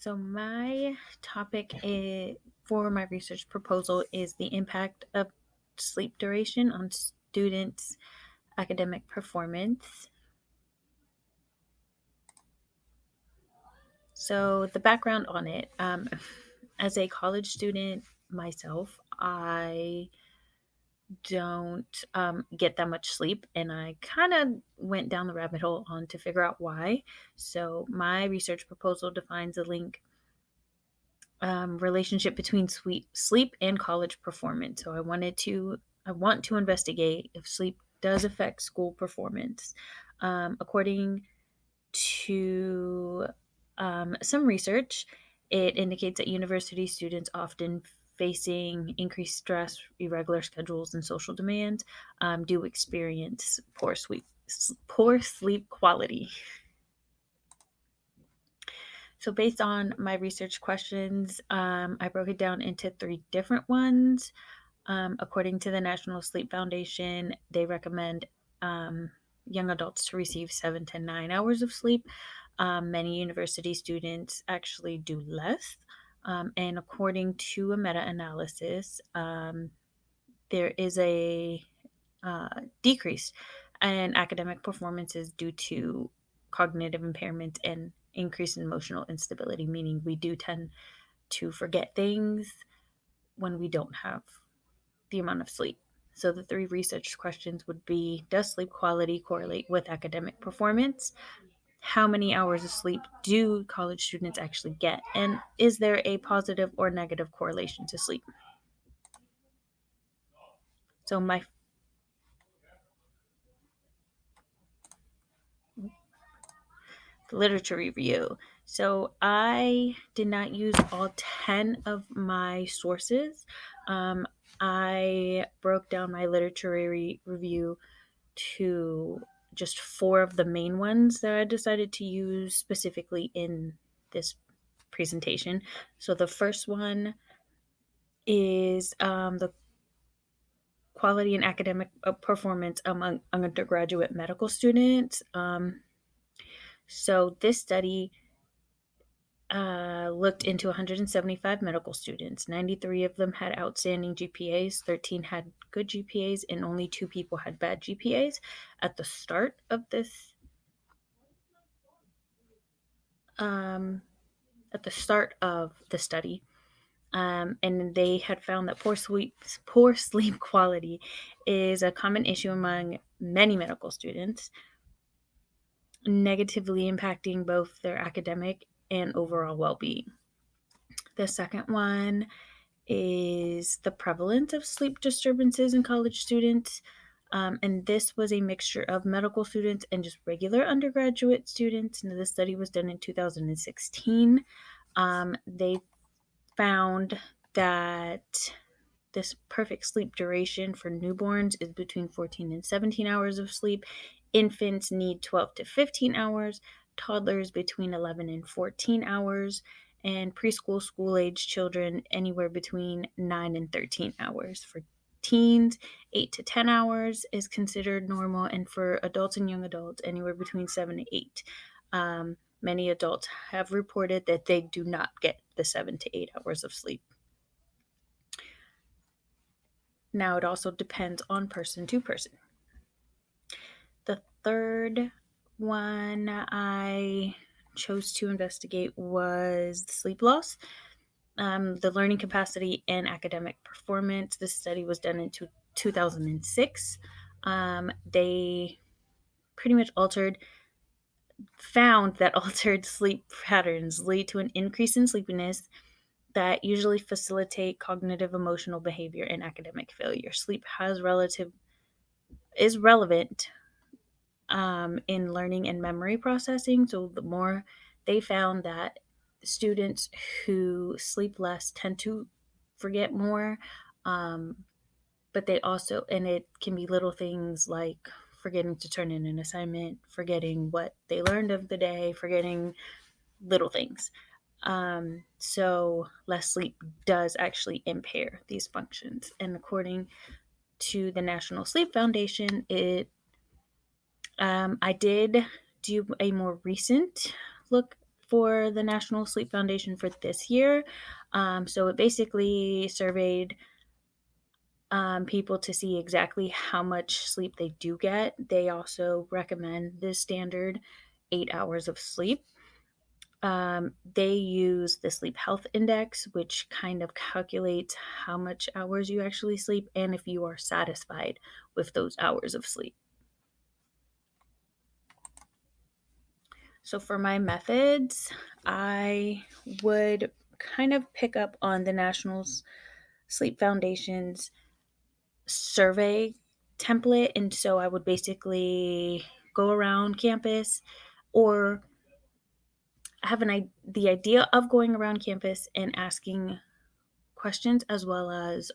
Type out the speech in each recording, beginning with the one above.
So my topic for my research proposal is the impact of sleep duration on students' academic performance. So the background on it, as a college student myself, I don't get that much sleep, and I kind of went down the rabbit hole on to figure out why. So my research proposal defines a link relationship between sleep and college performance. So I want to investigate if sleep does affect school performance. According to some research, it indicates that university students often facing increased stress, irregular schedules, and social demands do experience poor sleep quality. So, based on my research questions, I broke it down into three different ones. According to the National Sleep Foundation, they recommend young adults to receive 7 to 9 hours of sleep. Many university students actually do less. And according to a meta analysis, there is a decrease in academic performances due to cognitive impairment and increase in emotional instability, meaning we do tend to forget things when we don't have the amount of sleep. So the three research questions would be: does sleep quality correlate with academic performance? How many hours of sleep do college students actually get? And is there a positive or negative correlation to sleep? So my literature review. So I did not use all 10 of my sources. I broke down my review to just four of the main ones that I decided to use specifically in this presentation. So the first one is the quality and academic performance among undergraduate medical students. So this study looked into 175 medical students. 93 of them had outstanding GPAs, 13 had good GPAs, and only two people had bad GPAs at the start of this. At the start of the study, and they had found that poor sleep quality is a common issue among many medical students, negatively impacting both their academic and overall well-being. The second one is the prevalence of sleep disturbances in college students. And this was a mixture of medical students and just regular undergraduate students. And the study was done in 2016. They found that this perfect sleep duration for newborns is between 14 and 17 hours of sleep. Infants need 12 to 15 hours, toddlers between 11 and 14 hours, and preschool school age children anywhere between 9 and 13 hours. For teens, 8 to 10 hours is considered normal, and for adults and young adults, anywhere between 7 to 8. Many adults have reported that they do not get the 7 to 8 hours of sleep. Now, it also depends on person to person. The third one I chose to investigate was sleep loss, the learning capacity, and academic performance. This study was done in 2006. They pretty much found that altered sleep patterns lead to an increase in sleepiness that usually facilitate cognitive, emotional behavior, and academic failure. Sleep is relevant in learning and memory processing. So the more they found that students who sleep less tend to forget more, but they also, and it can be little things like forgetting to turn in an assignment, forgetting what they learned of the day, forgetting little things. So less sleep does actually impair these functions. And according to the National Sleep Foundation, I did do a more recent look for the National Sleep Foundation for this year. So it basically surveyed people to see exactly how much sleep they do get. They also recommend the standard 8 hours of sleep. They use the sleep health index, which kind of calculates how much hours you actually sleep and if you are satisfied with those hours of sleep. So for my methods, I would kind of pick up on the National Sleep Foundation's survey template. And so I would basically go around campus or have the idea of going around campus and asking questions as well as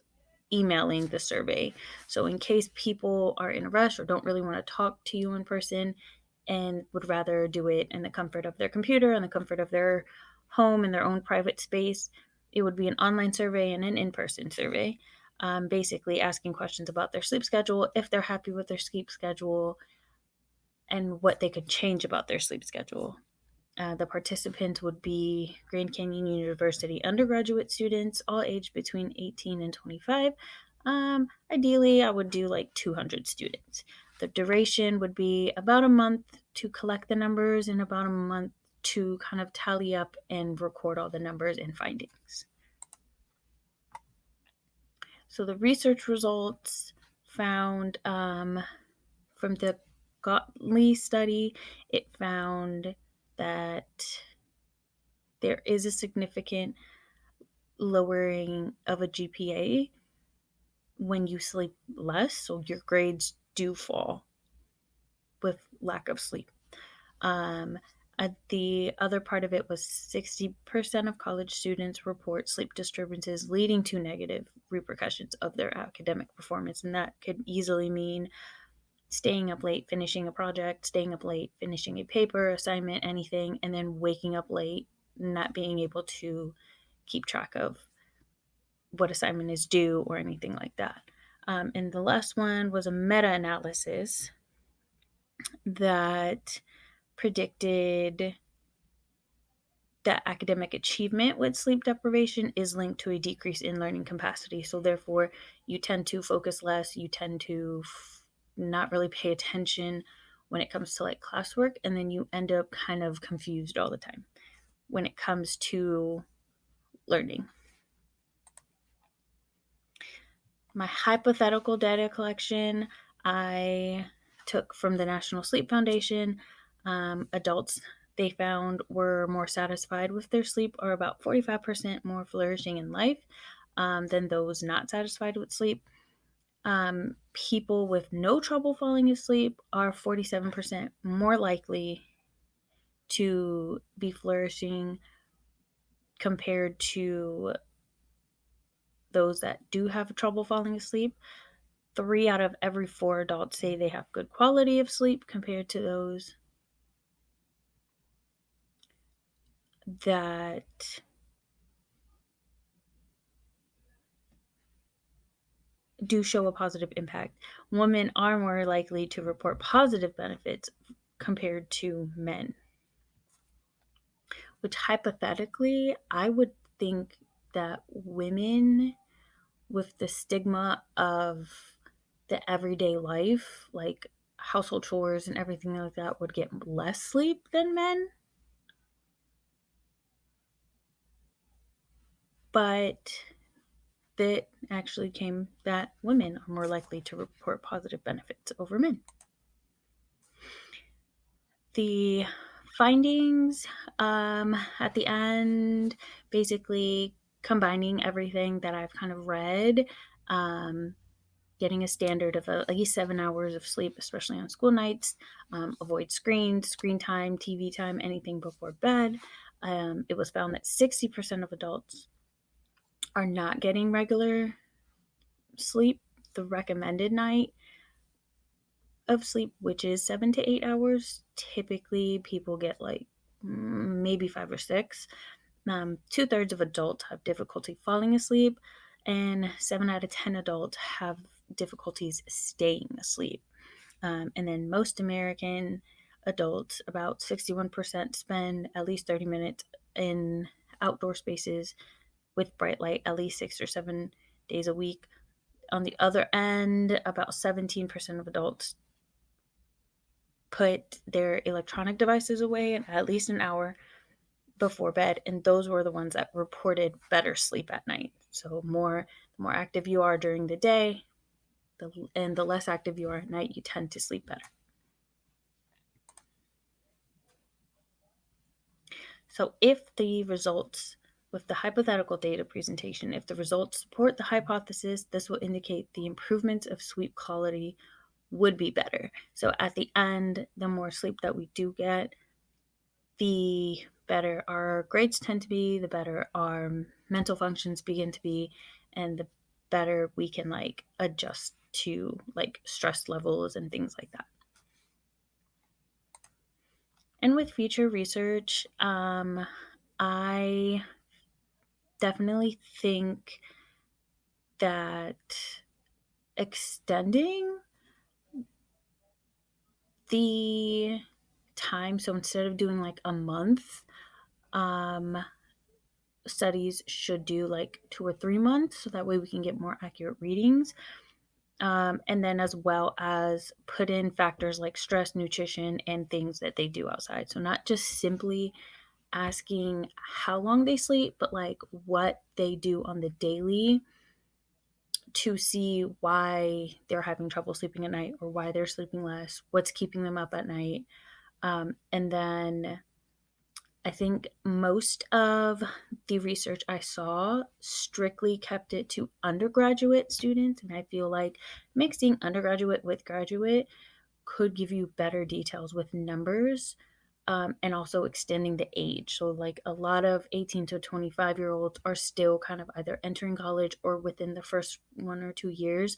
emailing the survey. So in case people are in a rush or don't really want to talk to you in person and would rather do it in the comfort of their computer and the comfort of their home in their own private space, it would be an online survey and an in-person survey. Basically asking questions about their sleep schedule, if they're happy with their sleep schedule, and what they could change about their sleep schedule. The participants would be Grand Canyon University undergraduate students, all aged between 18 and 25. Ideally, I would do like 200 students. The duration would be about a month to collect the numbers and about a month to kind of tally up and record all the numbers and findings. So the research results found from the Gottlieb study, it found that there is a significant lowering of a GPA when you sleep less, so your grades do fall with lack of sleep. The other part of it was 60% of college students report sleep disturbances leading to negative repercussions of their academic performance, and that could easily mean staying up late finishing a project, staying up late finishing a paper, assignment, anything, and then waking up late, not being able to keep track of what assignment is due or anything like that. And the last one was a meta-analysis that predicted that academic achievement with sleep deprivation is linked to a decrease in learning capacity. So therefore, you tend to focus less, you tend to not really pay attention when it comes to like classwork, and then you end up kind of confused all the time when it comes to learning. My hypothetical data collection I took from the National Sleep Foundation. Adults they found were more satisfied with their sleep, or about 45% more flourishing in life than those not satisfied with sleep. People with no trouble falling asleep are 47% more likely to be flourishing compared to those that do have trouble falling asleep. 3 out of every 4 adults say they have good quality of sleep compared to those that do show a positive impact. Women are more likely to report positive benefits compared to men, which hypothetically, I would think that women with the stigma of the everyday life, like household chores and everything like that, would get less sleep than men. But that actually came that women are more likely to report positive benefits over men. The findings at the end, basically combining everything that I've kind of read, getting a standard of at least 7 hours of sleep, especially on school nights, avoid screens, screen time, TV time, anything before bed. It was found that 60% of adults are not getting regular sleep, the recommended night of sleep, which is 7 to 8 hours. Typically, people get like maybe 5 or 6. 2/3 of adults have difficulty falling asleep, and 7 out of 10 adults have difficulties staying asleep. And then most American adults, about 61% spend at least 30 minutes in outdoor spaces with bright light at least 6 or 7 days a week. On the other end, about 17% of adults put their electronic devices away in at least an hour before bed, and those were the ones that reported better sleep at night. So the more active you are during the day, and the less active you are at night, you tend to sleep better. So if the results with the hypothetical data presentation, if the results support the hypothesis, this will indicate the improvements of sleep quality would be better. So at the end, the more sleep that we do get, the better our grades tend to be, the better our mental functions begin to be, and the better we can like adjust to like stress levels and things like that. And with future research, I definitely think that extending the time, so instead of doing like a month, um, studies should do like 2 or 3 months, so that way we can get more accurate readings. And then as well as put in factors like stress, nutrition, and things that they do outside. So not just simply asking how long they sleep, but like what they do on the daily to see why they're having trouble sleeping at night or why they're sleeping less, what's keeping them up at night. And then I think most of the research I saw strictly kept it to undergraduate students. And I feel like mixing undergraduate with graduate could give you better details with numbers, and also extending the age. So, like a lot of 18 to 25-year-olds are still kind of either entering college or within the first 1 or 2 years.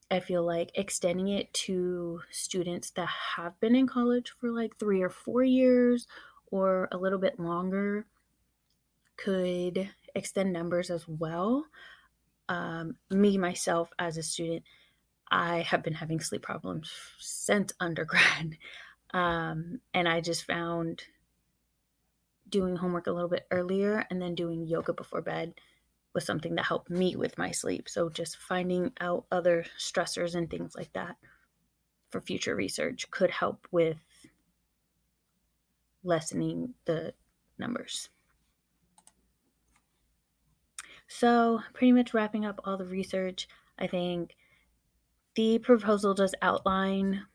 I feel like extending it to students that have been in college for like 3 or 4 years or a little bit longer could extend numbers as well. Me, myself, as a student, I have been having sleep problems since undergrad. And I just found doing homework a little bit earlier and then doing yoga before bed was something that helped me with my sleep. So just finding out other stressors and things like that for future research could help with lessening the numbers. So, pretty much wrapping up all the research, I think the proposal does outline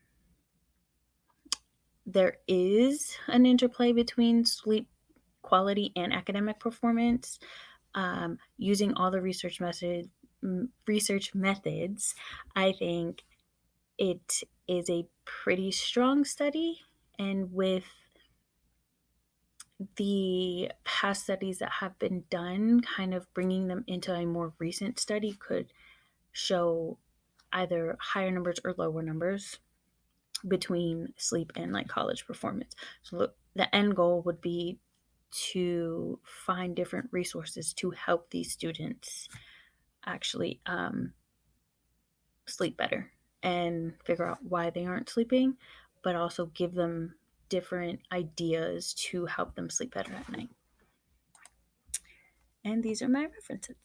there is an interplay between sleep quality and academic performance. Using all the research methods, I think it is a pretty strong study, and with the past studies that have been done, kind of bringing them into a more recent study could show either higher numbers or lower numbers between sleep and like college performance. So the end goal would be to find different resources to help these students actually sleep better and figure out why they aren't sleeping, but also give them different ideas to help them sleep better at night. And these are my references.